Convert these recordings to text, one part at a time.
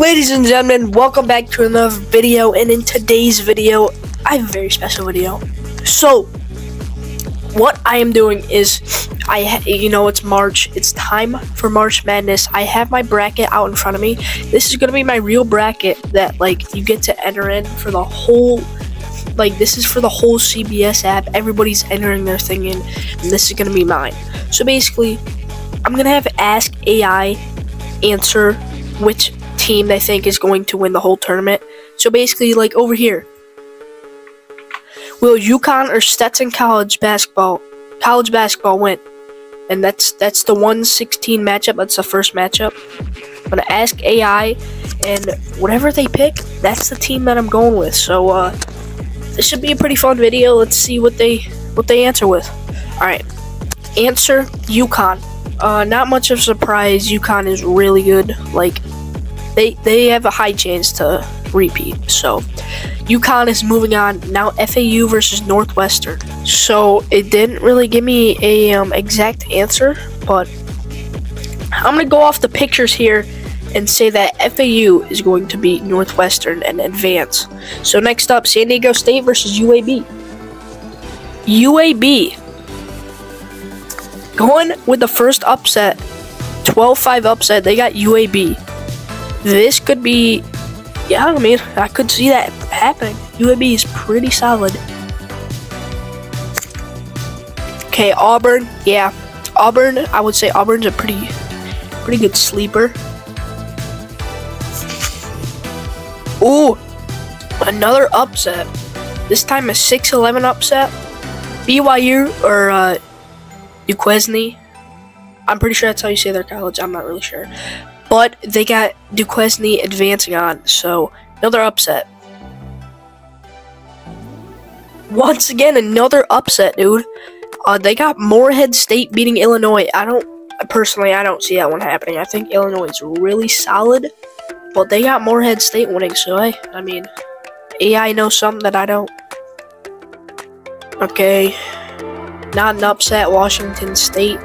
Ladies and gentlemen, welcome back to another video, and in today's video, I have a very special video. So, what I am doing is, it's March, it's time for March Madness. I have my bracket out in front of me. This is going to be my real bracket that, you get to enter in for the whole, this is for the whole CBS app. Everybody's entering their thing in, and this is going to be mine. So basically, I'm going to have Ask AI answer which team they think is going to win the whole tournament. So basically, over here, will UConn or Stetson college basketball win? And that's the 1-16 matchup. That's the first matchup. I'm gonna ask AI, and whatever they pick, that's the team that I'm going with. So this should be a pretty fun video. Let's see what they answer with. All right, answer UConn. Not much of a surprise. UConn is really good. They have a high chance to repeat. So UConn is moving on. Now FAU versus Northwestern. So it didn't really give me a exact answer, but I'm gonna go off the pictures here and say that FAU is going to beat Northwestern and advance. So next up, San Diego State versus UAB. UAB going with the first upset, 12-5 upset. They got UAB. This could be, I could see that happening. UAB is pretty solid. Okay, Auburn. Yeah, Auburn. I would say Auburn's a pretty good sleeper. Ooh, another upset. This time a 6-11 upset. BYU or Duquesne. I'm pretty sure that's how you say their college. I'm not really sure. But they got Duquesne advancing on, so another upset. Once again, another upset, dude. They got Morehead State beating Illinois. I don't see that one happening. I think Illinois is really solid, but they got Morehead State winning, so AI knows something that I don't. Okay, not an upset, Washington State.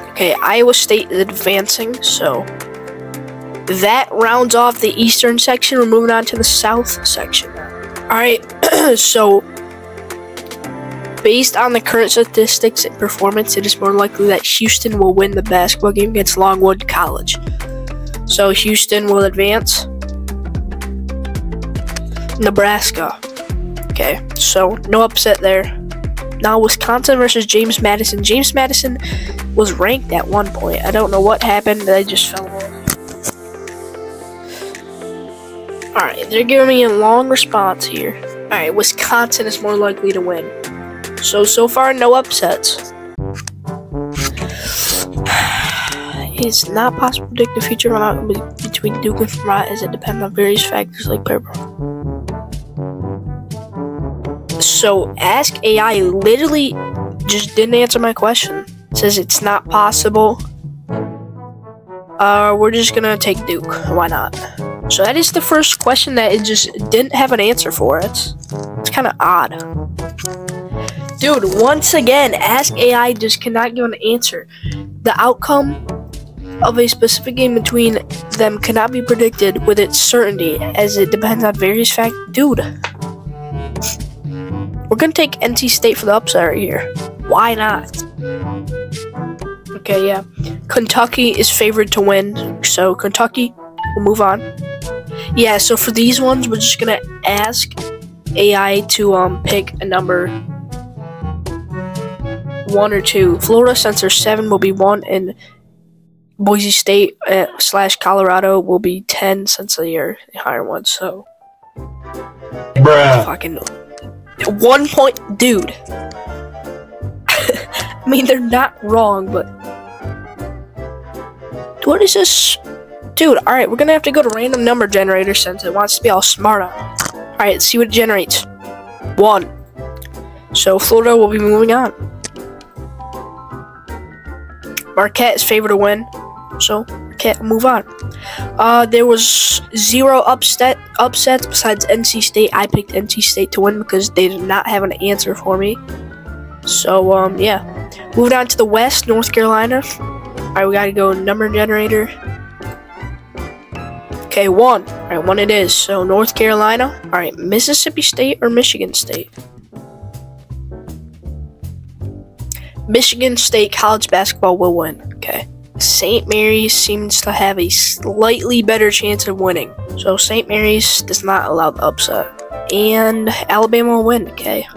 Okay, Iowa State is advancing, so that rounds off the eastern section. We're moving on to the south section. Alright, so based on the current statistics and performance, it is more likely that Houston will win the basketball game against Longwood College. So Houston will advance. Nebraska. Okay, so no upset there. Now Wisconsin versus James Madison. James Madison was ranked at one point. I don't know what happened. They just fell off. Alright, they're giving me a long response here. Alright, Wisconsin is more likely to win. So far, no upsets. It's not possible to predict the future runout between Duke and Vermont, as it depends on various factors like paper. So, Ask AI literally just didn't answer my question. It says it's not possible. We're just gonna take Duke. Why not? So that is the first question that it just didn't have an answer for. It's kind of odd. Dude, once again, Ask AI just cannot give an answer. The outcome of a specific game between them cannot be predicted with its certainty, as it depends on various factors. Dude, we're gonna take NC State for the upset right here. Why not? Okay, yeah. Kentucky is favored to win, so Kentucky will move on. Yeah, so for these ones, we're just gonna ask AI to pick a number 1 or 2. Florida, since they're 7, will be 1, and Boise State / Colorado will be 10, since they are the higher one. So, bruh. Fucking 1 point, dude. I mean, they're not wrong, but what is this? Dude, alright, we're gonna have to go to random number generator since it wants to be all smart on it. Alright, let's see what it generates. 1. So Florida will be moving on. Marquette is favored to win, so Marquette will move on. There was 0 upsets besides NC State. I picked NC State to win because they did not have an answer for me. So, yeah. Moving on to the West, North Carolina. Alright, we gotta go number generator. Okay, one. All right, one it is. So North Carolina. All right, Mississippi State or Michigan State? Michigan State college basketball will win. Okay. St. Mary's seems to have a slightly better chance of winning. So St. Mary's does not allow the upset. And Alabama will win. Okay.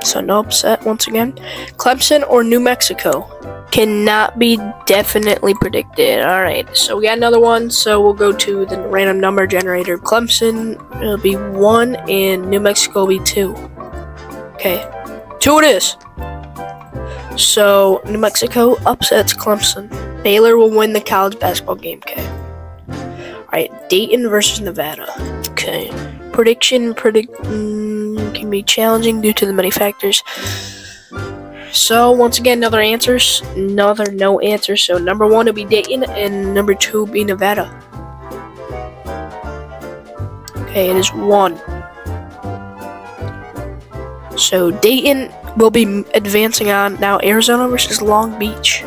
So no upset once again. Clemson or New Mexico? Cannot be definitely predicted. Alright, so we got another one. So we'll go to the random number generator. Clemson, it'll be 1, and New Mexico will be 2. Okay, 2 it is. So New Mexico upsets Clemson. Baylor will win the college basketball game. Okay. Alright, Dayton versus Nevada. Okay. Prediction can be challenging due to the many factors. So once again, no answers. So number 1 will be Dayton, and number 2 will be Nevada. Okay, it is 1. So Dayton will be advancing on. Now Arizona versus Long Beach.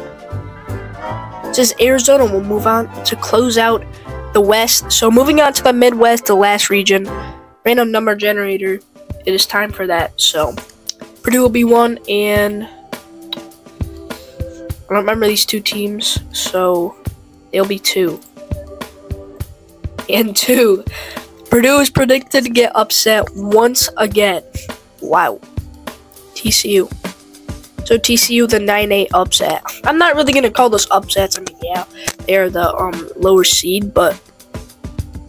It says Arizona will move on to close out the West. So moving on to the Midwest, the last region. Random number generator. It is time for that. So Purdue will be 1, and I don't remember these 2 teams, so they'll be 2. And 2. Purdue is predicted to get upset once again. Wow. TCU. So TCU, the 9-8 upset. I'm not really going to call those upsets. I mean, yeah, they're the lower seed, but,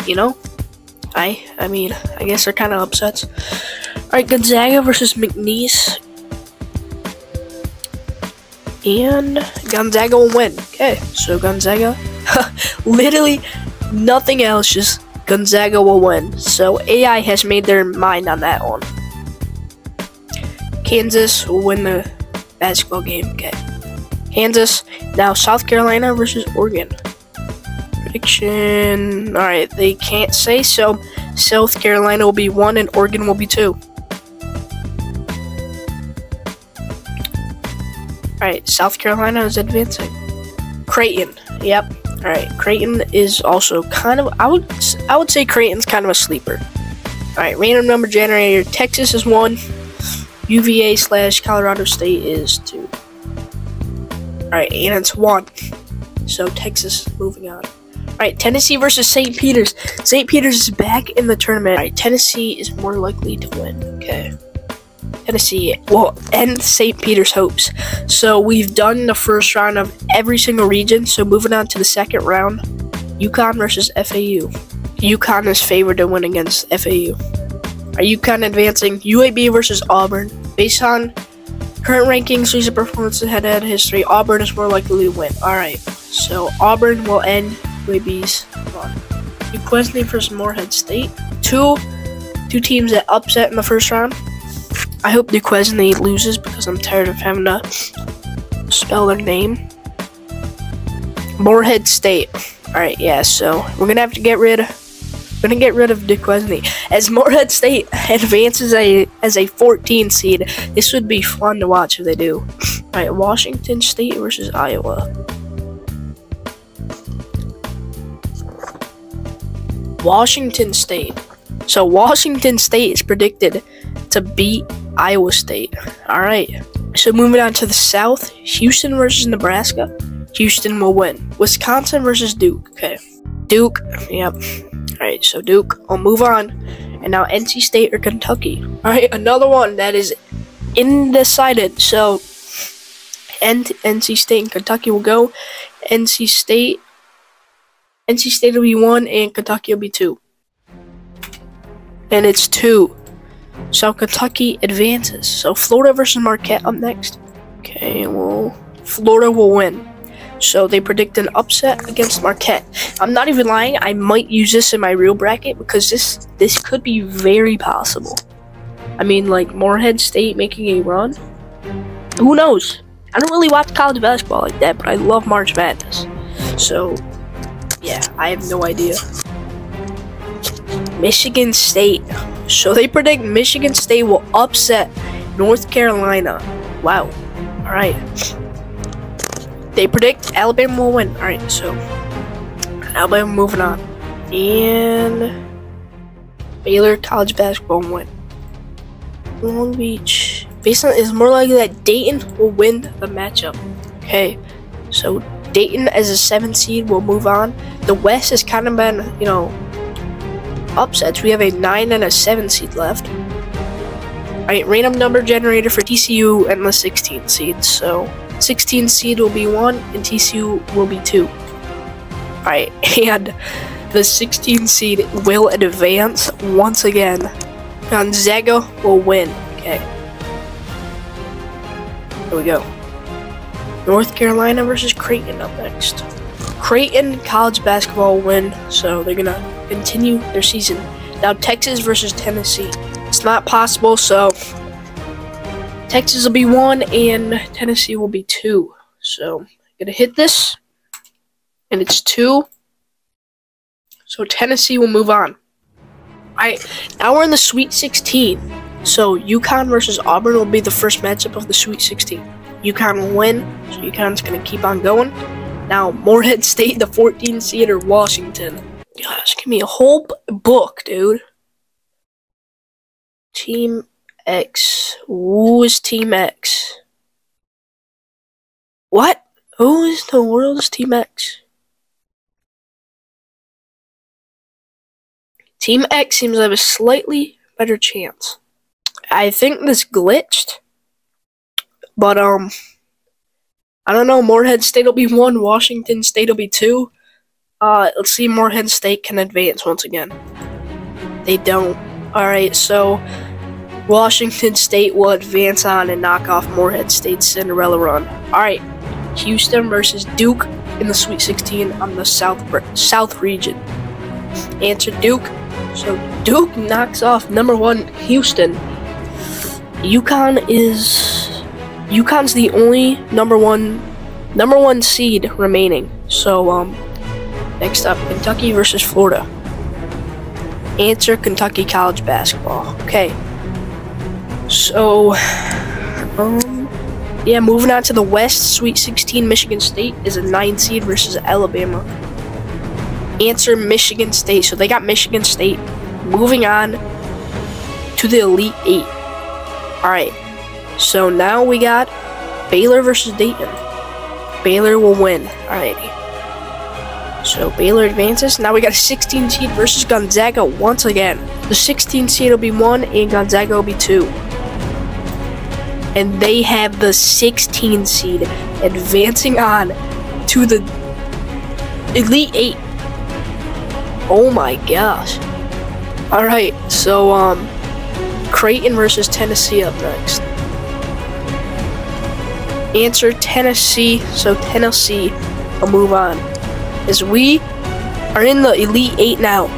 you know, I mean, I guess they're kind of upsets. Alright, Gonzaga versus McNeese. And Gonzaga will win. Okay, so Gonzaga, literally nothing else, just Gonzaga will win. So AI has made their mind on that one. Kansas will win the basketball game. Okay, Kansas. Now South Carolina versus Oregon. Prediction. Alright, they can't say, so South Carolina will be 1 and Oregon will be 2. Alright, South Carolina is advancing. Creighton. Yep. Alright, Creighton is also kind of, I would say Creighton's kind of a sleeper. Alright, random number generator. Texas is 1. UVA/Colorado State is 2. Alright, and it's 1. So Texas moving on. Alright, Tennessee versus St. Peter's. St. Peter's is back in the tournament. Alright, Tennessee is more likely to win. Okay. Tennessee will end St. Peter's hopes. So we've done the first round of every single region. So moving on to the second round. UConn versus FAU. UConn is favored to win against FAU. Are UConn advancing? UAB versus Auburn. Based on current rankings, recent performances, head-to-head history, Auburn is more likely to win. Alright, so Auburn will end UAB's run. Duquesne versus Morehead State. Two teams that upset in the first round. I hope Duquesne loses because I'm tired of having to spell their name. Morehead State. Alright, yeah, so we're gonna have to get rid of Duquesne. As Morehead State advances as a 14 seed, this would be fun to watch if they do. Alright, Washington State versus Iowa. Washington State. So Washington State is predicted to beat Iowa State. Alright, so moving on to the South. Houston versus Nebraska. Houston will win. Wisconsin versus Duke. Okay. Duke, yep. Alright, so Duke, I'll move on. And now NC State or Kentucky. Alright, another one that is undecided. So NC State and Kentucky will go. NC State will be 1 and Kentucky will be 2. And it's 2. So Kentucky advances. So Florida versus Marquette up next. Okay, well, Florida will win. So they predict an upset against Marquette. I'm not even lying. I might use this in my real bracket because this could be very possible. I mean, like Morehead State making a run. Who knows? I don't really watch college basketball like that, but I love March Madness. So, yeah, I have no idea. Michigan State. So they predict Michigan State will upset North Carolina. Wow. Alright. They predict Alabama will win. Alright, so Alabama moving on. And Baylor college basketball win. Long Beach. Based on it's more likely that Dayton will win the matchup. Okay, so Dayton as a 7 seed will move on. The West has kind of been, you know, upsets. We have a 9 and a 7 seed left. Alright, random number generator for TCU and the 16 seed. So 16 seed will be 1 and TCU will be 2. Alright, and the 16 seed will advance once again. Gonzaga will win. Okay. Here we go. North Carolina versus Creighton up next. Creighton college basketball will win, so they're gonna continue their season. Now Texas versus Tennessee. It's not possible, so Texas will be 1 and Tennessee will be 2. So I'm gonna hit this, and it's 2. So Tennessee will move on. Alright, now we're in the Sweet 16. So UConn versus Auburn will be the first matchup of the Sweet 16. UConn will win, so UConn's gonna keep on going. Now Morehead State, the 14 seed, or Washington. Gosh, give me a whole book, dude. Team X. Who is Team X? What? Who is the world's Team X? Team X seems to have a slightly better chance. I think this glitched. But, I don't know. Morehead State will be 1. Washington State will be 2. Let's see if Morehead State can advance once again. They don't. Alright, so Washington State will advance on and knock off Morehead State's Cinderella run. Alright, Houston versus Duke in the Sweet 16 on the South region. Answer Duke. So Duke knocks off number 1 Houston. UConn's the only number one seed remaining. So next up, Kentucky versus Florida. Answer Kentucky college basketball. Okay. So yeah, moving on to the West, Sweet 16, Michigan State is a 9 seed versus Alabama. Answer Michigan State. So they got Michigan State moving on to the Elite 8. Alright, so now we got Baylor versus Dayton. Baylor will win. Alrighty. So Baylor advances. Now we got a 16 seed versus Gonzaga once again. The 16 seed will be 1 and Gonzaga will be 2. And they have the 16 seed advancing on to the Elite 8. Oh my gosh. Alright, so Creighton versus Tennessee up next. Answer Tennessee. So Tennessee will move on. As we are in the Elite 8 now.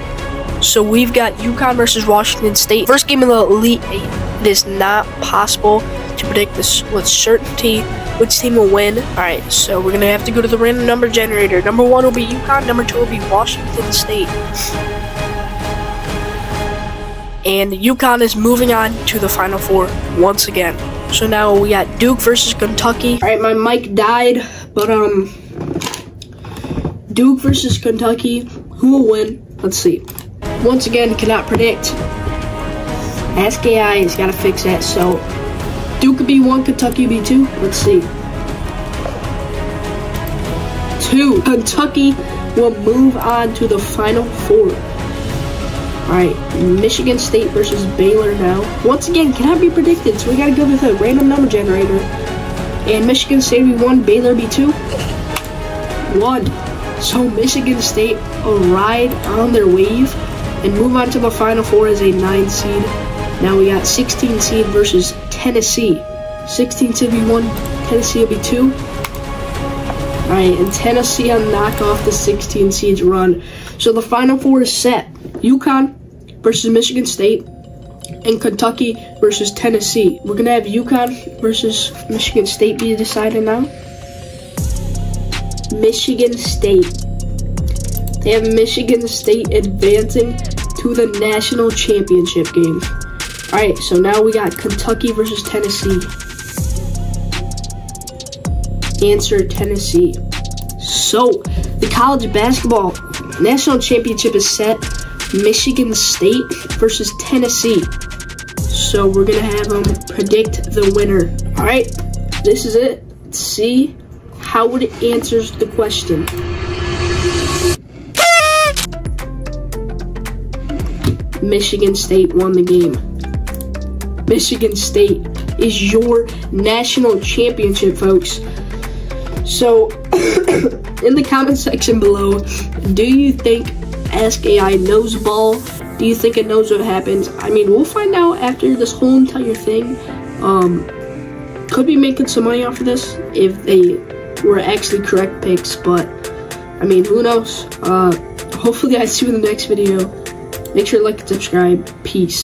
So we've got UConn versus Washington State. First game of the Elite 8. It is not possible to predict this with certainty which team will win. Alright, so we're going to have to go to the random number generator. Number 1 will be UConn. Number 2 will be Washington State. And UConn is moving on to the Final Four once again. So now we got Duke versus Kentucky. Alright, my mic died, but Duke versus Kentucky. Who will win? Let's see. Once again, cannot predict. Ask AI has got to fix that. So Duke could be 1, Kentucky would be 2. Let's see. 2. Kentucky will move on to the Final Four. Alright, Michigan State versus Baylor now. Once again, cannot be predicted, so we gotta go with a random number generator. And Michigan State will be 1, Baylor will be 2. 1. So Michigan State will ride on their wave and move on to the Final Four as a 9 seed. Now we got 16 seed versus Tennessee. 16 seed will be 1, Tennessee will be 2. Alright, and Tennessee will knock off the 16 seeds run. So the Final Four is set. UConn versus Michigan State and Kentucky versus Tennessee. We're going to have UConn versus Michigan State be decided now. Michigan State. They have Michigan State advancing to the national championship game. Alright, so now we got Kentucky versus Tennessee. Answer Tennessee. So, the college basketball national championship is set. Michigan State versus Tennessee. So we're gonna have them predict the winner. All right, this is it. Let's see how it answers the question. Michigan State won the game. Michigan State is your national championship, folks. So, in the comment section below, do you think Ask AI knows ball? Do you think it knows what happens? I mean, we'll find out after this whole entire thing. Could be making some money off of this if they were actually correct picks, but I mean, who knows? Hopefully I see you in the next video. Make sure to like and subscribe. Peace.